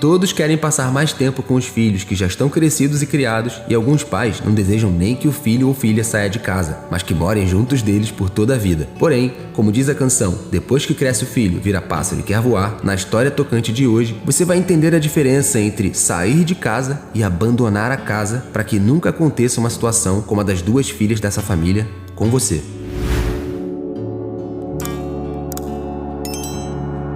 Todos querem passar mais tempo com os filhos que já estão crescidos e criados, e alguns pais não desejam nem que o filho ou filha saia de casa, mas que morem juntos deles por toda a vida. Porém, como diz a canção, depois que cresce o filho, vira pássaro e quer voar, na história tocante de hoje, você vai entender a diferença entre sair de casa e abandonar a casa para que nunca aconteça uma situação como a das duas filhas dessa família com você.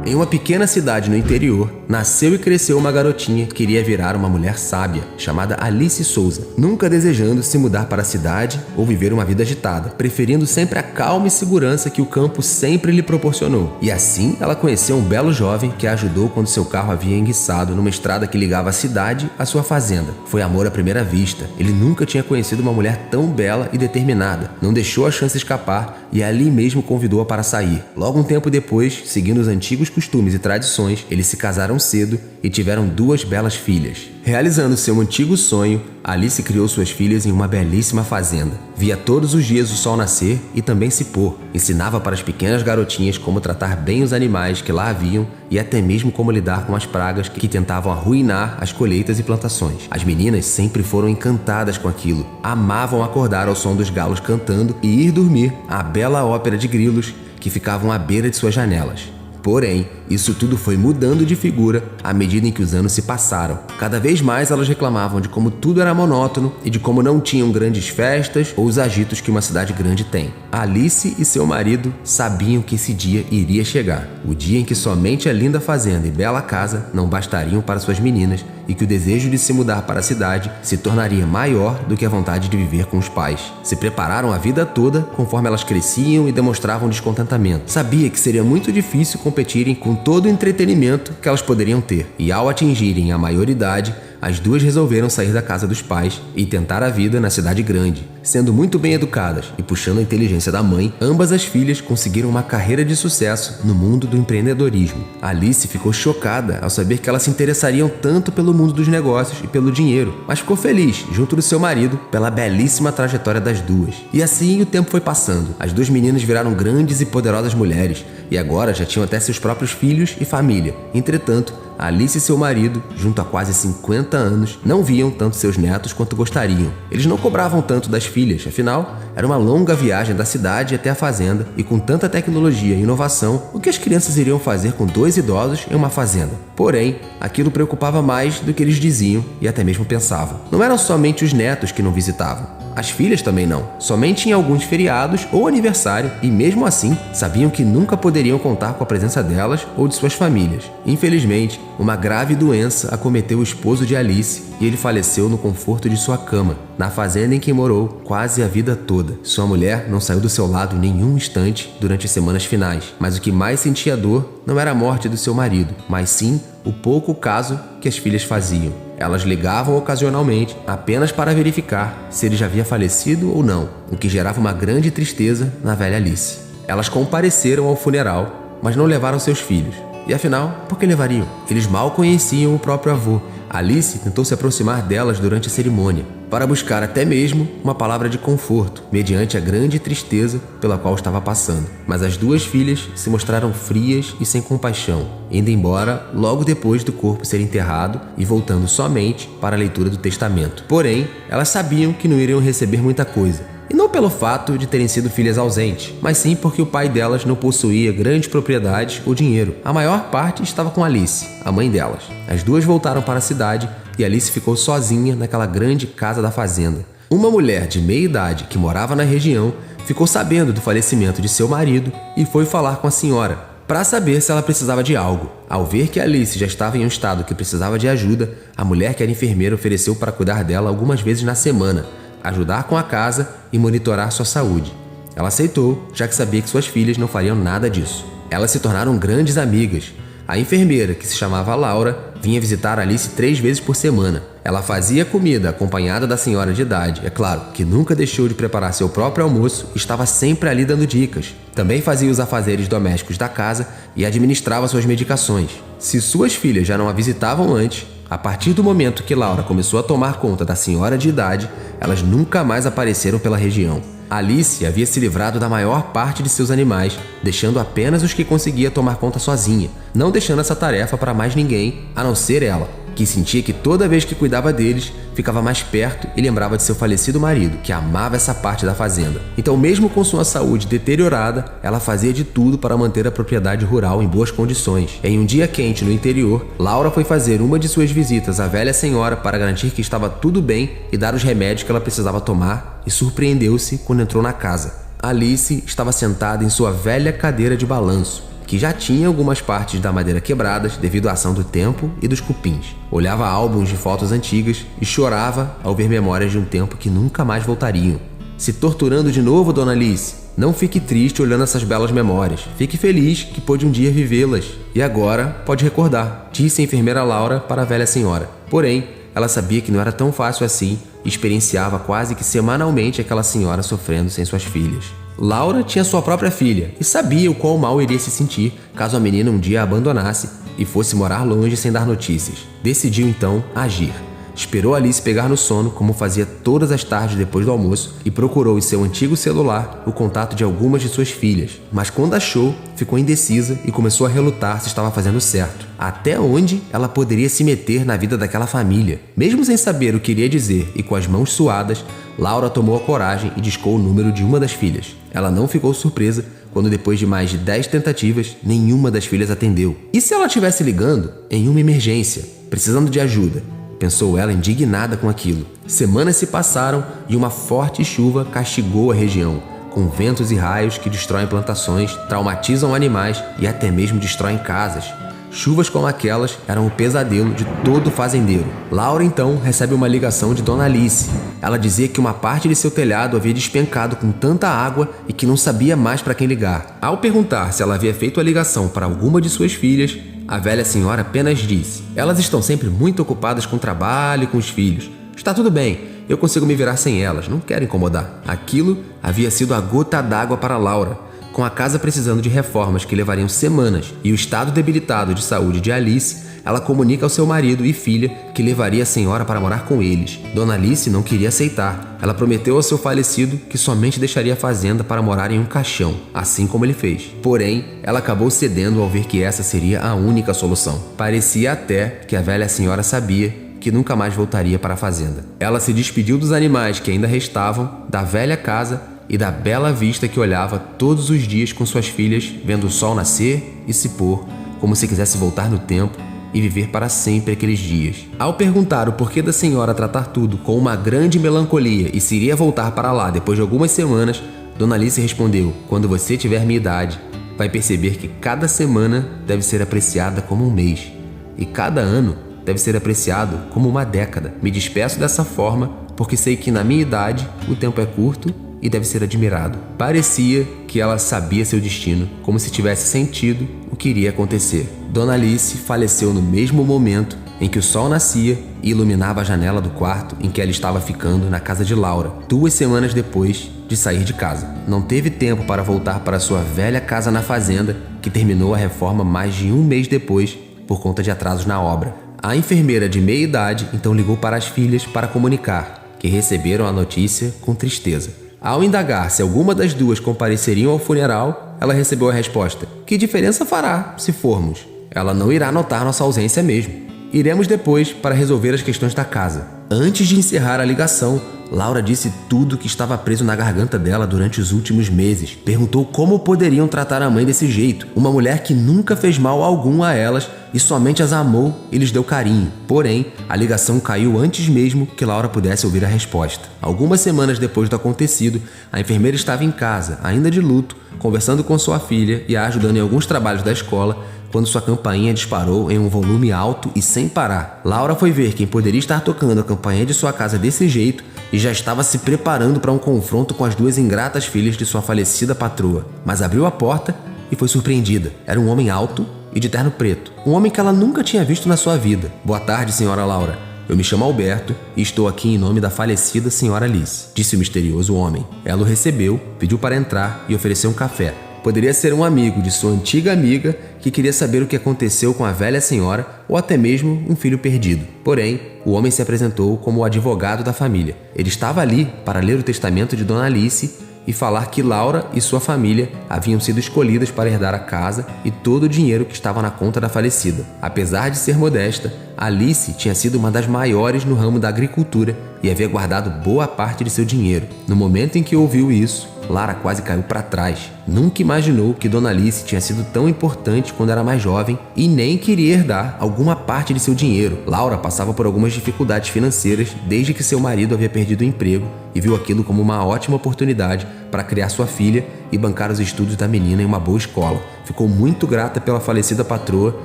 Em uma pequena cidade no interior, nasceu e cresceu uma garotinha que queria virar uma mulher sábia, chamada Alice Souza, nunca desejando se mudar para a cidade ou viver uma vida agitada, preferindo sempre a calma e segurança que o campo sempre lhe proporcionou. E assim, ela conheceu um belo jovem que a ajudou quando seu carro havia enguiçado numa estrada que ligava a cidade à sua fazenda. Foi amor à primeira vista. Ele nunca tinha conhecido uma mulher tão bela e determinada. Não deixou a chance escapar e ali mesmo convidou-a para sair. Logo um tempo depois, seguindo os antigos costumes e tradições, eles se casaram cedo e tiveram duas belas filhas. Realizando seu antigo sonho, Alice criou suas filhas em uma belíssima fazenda. Via todos os dias o sol nascer e também se pôr. Ensinava para as pequenas garotinhas como tratar bem os animais que lá haviam e até mesmo como lidar com as pragas que tentavam arruinar as colheitas e plantações. As meninas sempre foram encantadas com aquilo. Amavam acordar ao som dos galos cantando e ir dormir à bela ópera de grilos que ficavam à beira de suas janelas. Porém, isso tudo foi mudando de figura à medida em que os anos se passaram. Cada vez mais elas reclamavam de como tudo era monótono e de como não tinham grandes festas ou os agitos que uma cidade grande tem. Alice e seu marido sabiam que esse dia iria chegar. O dia em que somente a linda fazenda e bela casa não bastariam para suas meninas e que o desejo de se mudar para a cidade se tornaria maior do que a vontade de viver com os pais. Se prepararam a vida toda conforme elas cresciam e demonstravam descontentamento. Sabia que seria muito difícil competirem com todo o entretenimento que elas poderiam ter. E ao atingirem a maioridade, as duas resolveram sair da casa dos pais e tentar a vida na cidade grande. Sendo muito bem educadas e puxando a inteligência da mãe, ambas as filhas conseguiram uma carreira de sucesso no mundo do empreendedorismo. Alice ficou chocada ao saber que elas se interessariam tanto pelo mundo dos negócios e pelo dinheiro, mas ficou feliz, junto do seu marido, pela belíssima trajetória das duas. E assim o tempo foi passando. As duas meninas viraram grandes e poderosas mulheres e agora já tinham até seus próprios filhos e família. Entretanto, Alice e seu marido, junto há quase 50 anos, não viam tanto seus netos quanto gostariam. Eles não cobravam tanto das filhas, afinal, era uma longa viagem da cidade até a fazenda e com tanta tecnologia e inovação, o que as crianças iriam fazer com dois idosos em uma fazenda? Porém, aquilo preocupava mais do que eles diziam e até mesmo pensavam. Não eram somente os netos que não visitavam. As filhas também não, somente em alguns feriados ou aniversário, e mesmo assim, sabiam que nunca poderiam contar com a presença delas ou de suas famílias. Infelizmente, uma grave doença acometeu o esposo de Alice e ele faleceu no conforto de sua cama, na fazenda em que morou quase a vida toda. Sua mulher não saiu do seu lado em nenhum instante durante as semanas finais, mas o que mais sentia dor não era a morte do seu marido, mas sim o pouco caso que as filhas faziam. Elas ligavam ocasionalmente apenas para verificar se ele já havia falecido ou não, o que gerava uma grande tristeza na velha Alice. Elas compareceram ao funeral, mas não levaram seus filhos. E afinal, por que levariam? Eles mal conheciam o próprio avô. Alice tentou se aproximar delas durante a cerimônia, para buscar até mesmo uma palavra de conforto, mediante a grande tristeza pela qual estava passando. Mas as duas filhas se mostraram frias e sem compaixão, indo embora logo depois do corpo ser enterrado e voltando somente para a leitura do testamento. Porém, elas sabiam que não iriam receber muita coisa. E não pelo fato de terem sido filhas ausentes, mas sim porque o pai delas não possuía grandes propriedades ou dinheiro. A maior parte estava com Alice, a mãe delas. As duas voltaram para a cidade e Alice ficou sozinha naquela grande casa da fazenda. Uma mulher de meia idade que morava na região ficou sabendo do falecimento de seu marido e foi falar com a senhora para saber se ela precisava de algo. Ao ver que Alice já estava em um estado que precisava de ajuda, a mulher que era enfermeira ofereceu para cuidar dela algumas vezes na semana, ajudar com a casa e monitorar sua saúde. Ela aceitou, já que sabia que suas filhas não fariam nada disso. Elas se tornaram grandes amigas. A enfermeira, que se chamava Laura, vinha visitar Alice 3 vezes por semana. Ela fazia comida acompanhada da senhora de idade, é claro, que nunca deixou de preparar seu próprio almoço e estava sempre ali dando dicas. Também fazia os afazeres domésticos da casa e administrava suas medicações. Se suas filhas já não a visitavam antes, a partir do momento que Laura começou a tomar conta da senhora de idade, elas nunca mais apareceram pela região. Alice havia se livrado da maior parte de seus animais, deixando apenas os que conseguia tomar conta sozinha, não deixando essa tarefa para mais ninguém, a não ser ela, que sentia que toda vez que cuidava deles, ficava mais perto e lembrava de seu falecido marido, que amava essa parte da fazenda. Então, mesmo com sua saúde deteriorada, ela fazia de tudo para manter a propriedade rural em boas condições. Em um dia quente no interior, Laura foi fazer uma de suas visitas à velha senhora para garantir que estava tudo bem e dar os remédios que ela precisava tomar, e surpreendeu-se quando entrou na casa. Alice estava sentada em sua velha cadeira de balanço, que já tinha algumas partes da madeira quebradas devido à ação do tempo e dos cupins. Olhava álbuns de fotos antigas e chorava ao ver memórias de um tempo que nunca mais voltariam. Se torturando de novo, Dona Alice? Não fique triste olhando essas belas memórias. Fique feliz que pôde um dia vivê-las. E agora pode recordar, disse a enfermeira Laura para a velha senhora. Porém, ela sabia que não era tão fácil assim e experienciava quase que semanalmente aquela senhora sofrendo sem suas filhas. Laura tinha sua própria filha e sabia o quão mal iria se sentir caso a menina um dia a abandonasse e fosse morar longe sem dar notícias. Decidiu então agir. Esperou Alice pegar no sono, como fazia todas as tardes depois do almoço, e procurou em seu antigo celular o contato de algumas de suas filhas. Mas quando achou, ficou indecisa e começou a relutar se estava fazendo certo. Até onde ela poderia se meter na vida daquela família? Mesmo sem saber o que iria dizer e com as mãos suadas, Laura tomou a coragem e discou o número de uma das filhas. Ela não ficou surpresa quando, depois de mais de 10 tentativas, nenhuma das filhas atendeu. E se ela estivesse ligando em uma emergência, precisando de ajuda? Pensou ela, indignada com aquilo. Semanas se passaram e uma forte chuva castigou a região, com ventos e raios que destroem plantações, traumatizam animais e até mesmo destroem casas. Chuvas como aquelas eram o pesadelo de todo fazendeiro. Laura então recebe uma ligação de Dona Alice. Ela dizia que uma parte de seu telhado havia despencado com tanta água e que não sabia mais para quem ligar. Ao perguntar se ela havia feito a ligação para alguma de suas filhas, a velha senhora apenas disse: "Elas estão sempre muito ocupadas com o trabalho e com os filhos. Está tudo bem, eu consigo me virar sem elas, não quero incomodar." Aquilo havia sido a gota d'água para Laura. Com a casa precisando de reformas que levariam semanas e o estado debilitado de saúde de Alice, ela comunica ao seu marido e filha que levaria a senhora para morar com eles. Dona Alice não queria aceitar. Ela prometeu ao seu falecido que somente deixaria a fazenda para morar em um caixão, assim como ele fez. Porém, ela acabou cedendo ao ver que essa seria a única solução. Parecia até que a velha senhora sabia que nunca mais voltaria para a fazenda. Ela se despediu dos animais que ainda restavam, da velha casa e da bela vista que olhava todos os dias com suas filhas, vendo o sol nascer e se pôr, como se quisesse voltar no tempo e viver para sempre aqueles dias. Ao perguntar o porquê da senhora tratar tudo com uma grande melancolia e se iria voltar para lá depois de algumas semanas, Dona Alice respondeu: "Quando você tiver minha idade, vai perceber que cada semana deve ser apreciada como um mês, e cada ano deve ser apreciado como uma década. Me despeço dessa forma porque sei que na minha idade o tempo é curto e deve ser admirado." Parecia que ela sabia seu destino, como se tivesse sentido o que iria acontecer. Dona Alice faleceu no mesmo momento em que o sol nascia e iluminava a janela do quarto em que ela estava ficando na casa de Laura, 2 semanas depois de sair de casa. Não teve tempo para voltar para sua velha casa na fazenda, que terminou a reforma mais de 1 mês depois por conta de atrasos na obra. A enfermeira de meia idade então ligou para as filhas para comunicar que receberam a notícia com tristeza. Ao indagar se alguma das duas compareceriam ao funeral, ela recebeu a resposta: "Que diferença fará se formos? Ela não irá notar nossa ausência mesmo. Iremos depois para resolver as questões da casa." Antes de encerrar a ligação, Laura disse tudo que estava preso na garganta dela durante os últimos meses. Perguntou como poderiam tratar a mãe desse jeito, uma mulher que nunca fez mal algum a elas e somente as amou e lhes deu carinho. Porém, a ligação caiu antes mesmo que Laura pudesse ouvir a resposta. Algumas semanas depois do acontecido, a enfermeira estava em casa, ainda de luto, conversando com sua filha e a ajudando em alguns trabalhos da escola, quando sua campainha disparou em um volume alto e sem parar. Laura foi ver quem poderia estar tocando a campainha de sua casa desse jeito e já estava se preparando para um confronto com as 2 ingratas filhas de sua falecida patroa. Mas abriu a porta e foi surpreendida. Era um homem alto e de terno preto. Um homem que ela nunca tinha visto na sua vida. "Boa tarde, senhora Laura. Eu me chamo Alberto e estou aqui em nome da falecida senhora Alice", disse o misterioso homem. Ela o recebeu, pediu para entrar e ofereceu um café. Poderia ser um amigo de sua antiga amiga que queria saber o que aconteceu com a velha senhora ou até mesmo um filho perdido. Porém, o homem se apresentou como o advogado da família. Ele estava ali para ler o testamento de Dona Alice e falar que Laura e sua família haviam sido escolhidas para herdar a casa e todo o dinheiro que estava na conta da falecida. Apesar de ser modesta, Alice tinha sido uma das maiores no ramo da agricultura e havia guardado boa parte de seu dinheiro. No momento em que ouviu isso, Lara quase caiu para trás. Nunca imaginou que Dona Alice tinha sido tão importante quando era mais jovem e nem queria herdar alguma parte de seu dinheiro. Laura passava por algumas dificuldades financeiras desde que seu marido havia perdido o emprego e viu aquilo como uma ótima oportunidade para criar sua filha e bancar os estudos da menina em uma boa escola. Ficou muito grata pela falecida patroa,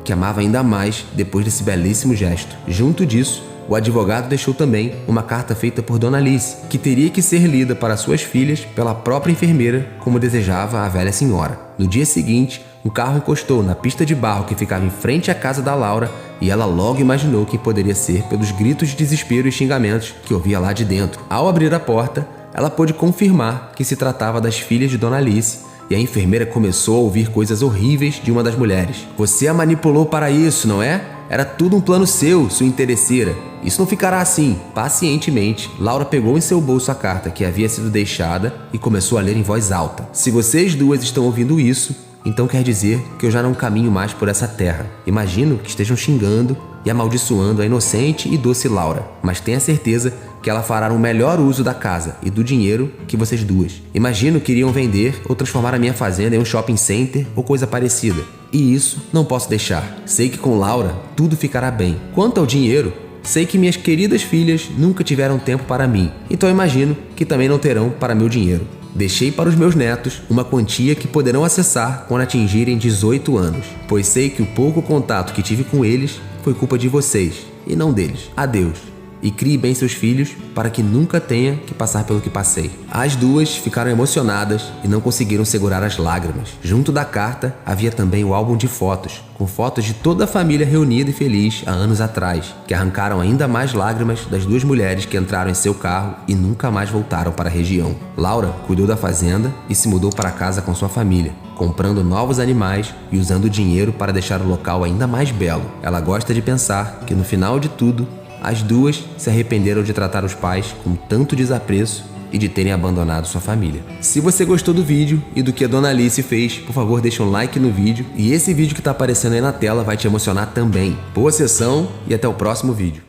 que amava ainda mais depois desse belíssimo gesto. Junto disso, o advogado deixou também uma carta feita por Dona Alice, que teria que ser lida para suas filhas pela própria enfermeira, como desejava a velha senhora. No dia seguinte, um carro encostou na pista de barro que ficava em frente à casa da Laura e ela logo imaginou quem poderia ser pelos gritos de desespero e xingamentos que ouvia lá de dentro. Ao abrir a porta, ela pôde confirmar que se tratava das filhas de Dona Alice, e a enfermeira começou a ouvir coisas horríveis de uma das mulheres. "Você a manipulou para isso, não é? Era tudo um plano seu, sua interesseira. Isso não ficará assim." Pacientemente, Laura pegou em seu bolso a carta que havia sido deixada e começou a ler em voz alta. "Se vocês duas estão ouvindo isso, então quer dizer que eu já não caminho mais por essa terra. Imagino que estejam xingando e amaldiçoando a inocente e doce Laura, mas tenha certeza que ela fará um melhor uso da casa e do dinheiro que vocês duas. Imagino que iriam vender ou transformar a minha fazenda em um shopping center ou coisa parecida. E isso não posso deixar. Sei que com Laura tudo ficará bem. Quanto ao dinheiro, sei que minhas queridas filhas nunca tiveram tempo para mim, então imagino que também não terão para meu dinheiro. Deixei para os meus netos uma quantia que poderão acessar quando atingirem 18 anos, pois sei que o pouco contato que tive com eles foi culpa de vocês e não deles. Adeus. E crie bem seus filhos para que nunca tenha que passar pelo que passei." As duas ficaram emocionadas e não conseguiram segurar as lágrimas. Junto da carta havia também o álbum de fotos, com fotos de toda a família reunida e feliz há anos atrás, que arrancaram ainda mais lágrimas das duas mulheres que entraram em seu carro e nunca mais voltaram para a região. Laura cuidou da fazenda e se mudou para casa com sua família, comprando novos animais e usando o dinheiro para deixar o local ainda mais belo. Ela gosta de pensar que no final de tudo, as duas se arrependeram de tratar os pais com tanto desapreço e de terem abandonado sua família. Se você gostou do vídeo e do que a Dona Alice fez, por favor deixa um like no vídeo, e esse vídeo que está aparecendo aí na tela vai te emocionar também. Boa sessão e até o próximo vídeo.